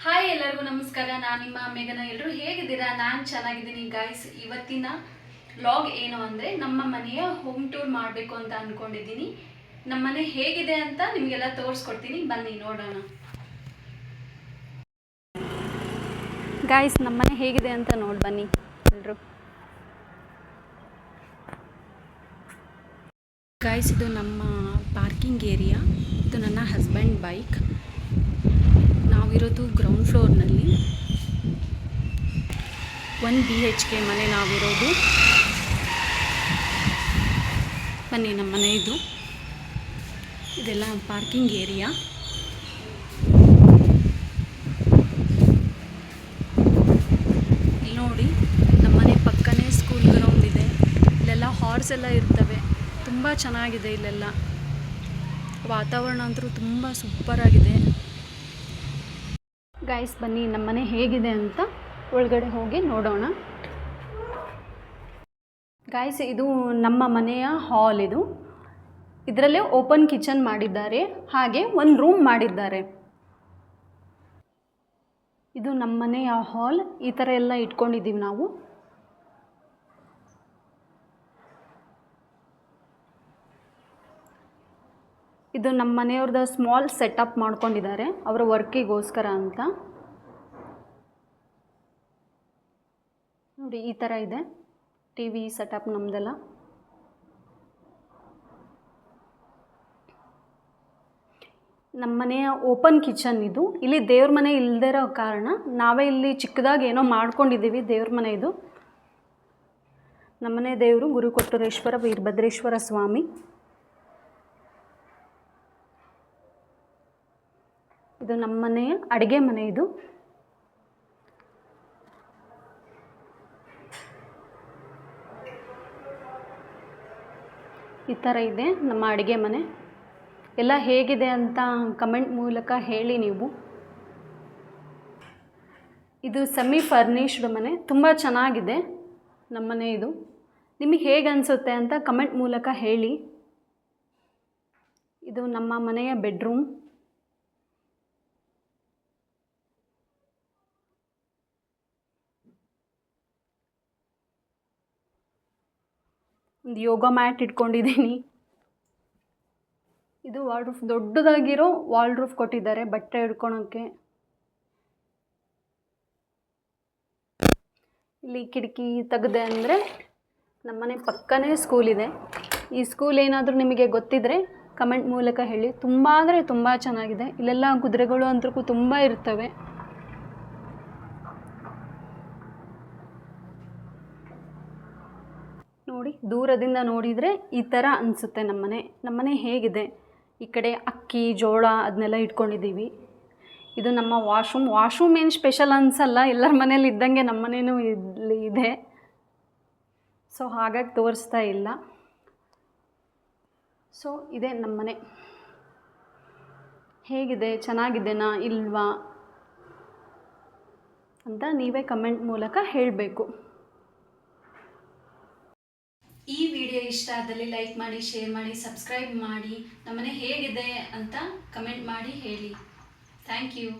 Hi ಎಲ್ಲರಿಗೂ ನಮಸ್ಕಾರ. ನಾನು ನಿಮ್ಮ ಮೇಘನ. ಎಲ್ಲರೂ ಹೇಗಿದ್ದೀರಾ? ನಾನು ಚೆನ್ನಾಗಿದ್ದೀನಿ ಗಾಯ್ಸ್. ಇವತ್ತಿನ ವ್ಲಾಗ್ ಏನು ಅಂದರೆ ನಮ್ಮ ಮನೆಯ ಹೋಮ್ ಟೂರ್ ಮಾಡಬೇಕು ಅಂತ ಅಂದ್ಕೊಂಡಿದ್ದೀನಿ. ನಮ್ಮ ಮನೆ ಹೇಗಿದೆ ಅಂತ ನಿಮಗೆಲ್ಲ ತೋರಿಸ್ಕೊಡ್ತೀನಿ, ಬನ್ನಿ ನೋಡೋಣ. ಗಾಯ್ಸ್, ನಮ್ಮ ಮನೆ ಹೇಗಿದೆ ಅಂತ ನೋಡಿ ಬನ್ನಿ ಎಲ್ಲರೂ. ಗಾಯ್ಸ್, ಇದು ನಮ್ಮ ಪಾರ್ಕಿಂಗ್ ಏರಿಯಾ. ಇದು ನನ್ನ ಹಸ್ಬೆಂಡ್ ಬೈಕ್. ನಾವಿರೋದು ಗ್ರೌಂಡ್ ಫ್ಲೋರ್ನಲ್ಲಿ. 1 BHK ಮನೆ ನಾವಿರೋದು. ಬನ್ನಿ, ನಮ್ಮ ಮನೆ ಇದು. ಇದೆಲ್ಲ ಪಾರ್ಕಿಂಗ್ ಏರಿಯಾ. ಇಲ್ಲಿ ನೋಡಿ, ನಮ್ಮ ಮನೆ ಪಕ್ಕನೇ ಸ್ಕೂಲ್ ಗ್ರೌಂಡ್ ಇದೆ. ಇಲ್ಲೆಲ್ಲ ಹಾರ್ಸ್ ಎಲ್ಲ ಇರ್ತವೆ. ತುಂಬ ಚೆನ್ನಾಗಿದೆ ಇಲ್ಲೆಲ್ಲ. ವಾತಾವರಣ ಅಂತೂ ತುಂಬ ಸೂಪರಾಗಿದೆ. ಗೈಸ್, ಬನ್ನಿ ನಮ್ಮ ಮನೆ ಹೇಗಿದೆ ಅಂತ ಒಳಗಡೆ ಹೋಗಿ ನೋಡೋಣ. ಗೈಸ್, ಇದು ನಮ್ಮ ಮನೆಯ ಹಾಲ್. ಇದರಲ್ಲೇ ಓಪನ್ ಕಿಚನ್ ಮಾಡಿದ್ದಾರೆ, ಹಾಗೆ ಒಂದು ರೂಮ್ ಮಾಡಿದ್ದಾರೆ. ಇದು ನಮ್ಮ ಮನೆಯ ಹಾಲ್. ಈ ಥರ ಎಲ್ಲ ಇಟ್ಕೊಂಡಿದ್ದೀವಿ ನಾವು. ಇದು ನಮ್ಮ ಮನೆಯವ್ರದ್ದು ಸ್ಮಾಲ್ ಸೆಟಪ್ ಮಾಡ್ಕೊಂಡಿದ್ದಾರೆ ಅವರ ವರ್ಕಿಗೋಸ್ಕರ ಅಂತ. ನೋಡಿ, ಈ ಥರ ಇದೆ TV ಸೆಟಪ್ ನಮ್ಮದೆಲ್ಲ. ನಮ್ಮ ಮನೆಯ ಓಪನ್ ಕಿಚನ್ ಇದು. ಇಲ್ಲಿ ದೇವ್ರ ಮನೆ ಇಲ್ಲದೇ ಇರೋ ಕಾರಣ ನಾವೇ ಇಲ್ಲಿ ಚಿಕ್ಕದಾಗಿ ಏನೋ ಮಾಡ್ಕೊಂಡಿದ್ದೀವಿ. ದೇವ್ರ ಮನೆ ಇದು. ನಮ್ಮನೆ ದೇವರು ಗುರುಕೊಟ್ಟೂರೇಶ್ವರ ವೀರಭದ್ರೇಶ್ವರ ಸ್ವಾಮಿ. ಇದು ನಮ್ಮ ಮನೆಯ ಅಡುಗೆ ಮನೆ. ಇದು ಈ ಥರ ಇದೆ ನಮ್ಮ ಅಡುಗೆ ಮನೆ. ಎಲ್ಲ ಹೇಗಿದೆ ಅಂತ ಕಮೆಂಟ್ ಮೂಲಕ ಹೇಳಿ ನೀವು. ಇದು ಸೆಮಿ ಫರ್ನಿಶ್ಡ್ ಮನೆ. ತುಂಬ ಚೆನ್ನಾಗಿದೆ ನಮ್ಮ ಮನೆ ಇದು. ನಿಮಗೆ ಹೇಗೆ ಅನಿಸುತ್ತೆ ಅಂತ ಕಮೆಂಟ್ ಮೂಲಕ ಹೇಳಿ. ಇದು ನಮ್ಮ ಮನೆಯ ಬೆಡ್ರೂಮ್. ಒಂದು ಯೋಗ ಮ್ಯಾಟ್ ಇಟ್ಕೊಂಡಿದ್ದೀನಿ. ಇದು ವಾಲ್ಡ್ರೂಫ್, ದೊಡ್ಡದಾಗಿರೋ ವಾಲ್ಡ್ರೂಫ್ ಕೊಟ್ಟಿದ್ದಾರೆ ಬಟ್ಟೆ ಹಿಡ್ಕೊಳೋಕ್ಕೆ. ಇಲ್ಲಿ ಕಿಟಕಿ ತೆಗೆದೆ ಅಂದರೆ ನಮ್ಮನೆ ಪಕ್ಕನೇ ಸ್ಕೂಲ್ ಇದೆ. ಈ ಸ್ಕೂಲ್ ಏನಾದರೂ ನಿಮಗೆ ಗೊತ್ತಿದ್ದರೆ ಕಮೆಂಟ್ ಮೂಲಕ ಹೇಳಿ. ತುಂಬ ಅಂದರೆ ತುಂಬ ಚೆನ್ನಾಗಿದೆ. ಇಲ್ಲೆಲ್ಲ ಕುದುರೆಗಳು ಅಂತೂ ತುಂಬ ಇರ್ತವೆ. ನೋಡಿ, ದೂರದಿಂದ ನೋಡಿದರೆ ಈ ಥರ ಅನಿಸುತ್ತೆ ನಮ್ಮನೆ ಹೇಗಿದೆ. ಈ ಕಡೆ ಅಕ್ಕಿ ಜೋಳ ಅದನ್ನೆಲ್ಲ ಇಟ್ಕೊಂಡಿದ್ದೀವಿ. ಇದು ನಮ್ಮ ವಾಶ್ರೂಮ್ ಏನು ಸ್ಪೆಷಲ್ ಅನಿಸಲ್ಲ, ಎಲ್ಲರ ಮನೇಲಿ ಇದ್ದಂಗೆ ನಮ್ಮ ಮನೇನೂ ಇಲ್ಲಿ ಇದೆ. ಸೊ ಹಾಗಾಗಿ ತೋರಿಸ್ತಾ ಇಲ್ಲ. ಸೊ ಇದೆ ನಮ್ಮ ಮನೆ. ಹೇಗಿದೆ, ಚೆನ್ನಾಗಿದೆನಾ ಇಲ್ವಾ ಅಂತ ನೀವೇ ಕಮೆಂಟ್ ಮೂಲಕ ಹೇಳಬೇಕು. ಈ ವಿಡಿಯೋ ಇಷ್ಟ ಆದಲ್ಲಿ ಲೈಕ್ ಮಾಡಿ, ಶೇರ್ ಮಾಡಿ, ಸಬ್ಸ್ಕ್ರೈಬ್ ಮಾಡಿ. ನಮ್ಮನೆ ಹೇಗಿದೆ ಅಂತ ಕಮೆಂಟ್ ಮಾಡಿ ಹೇಳಿ. Thank you.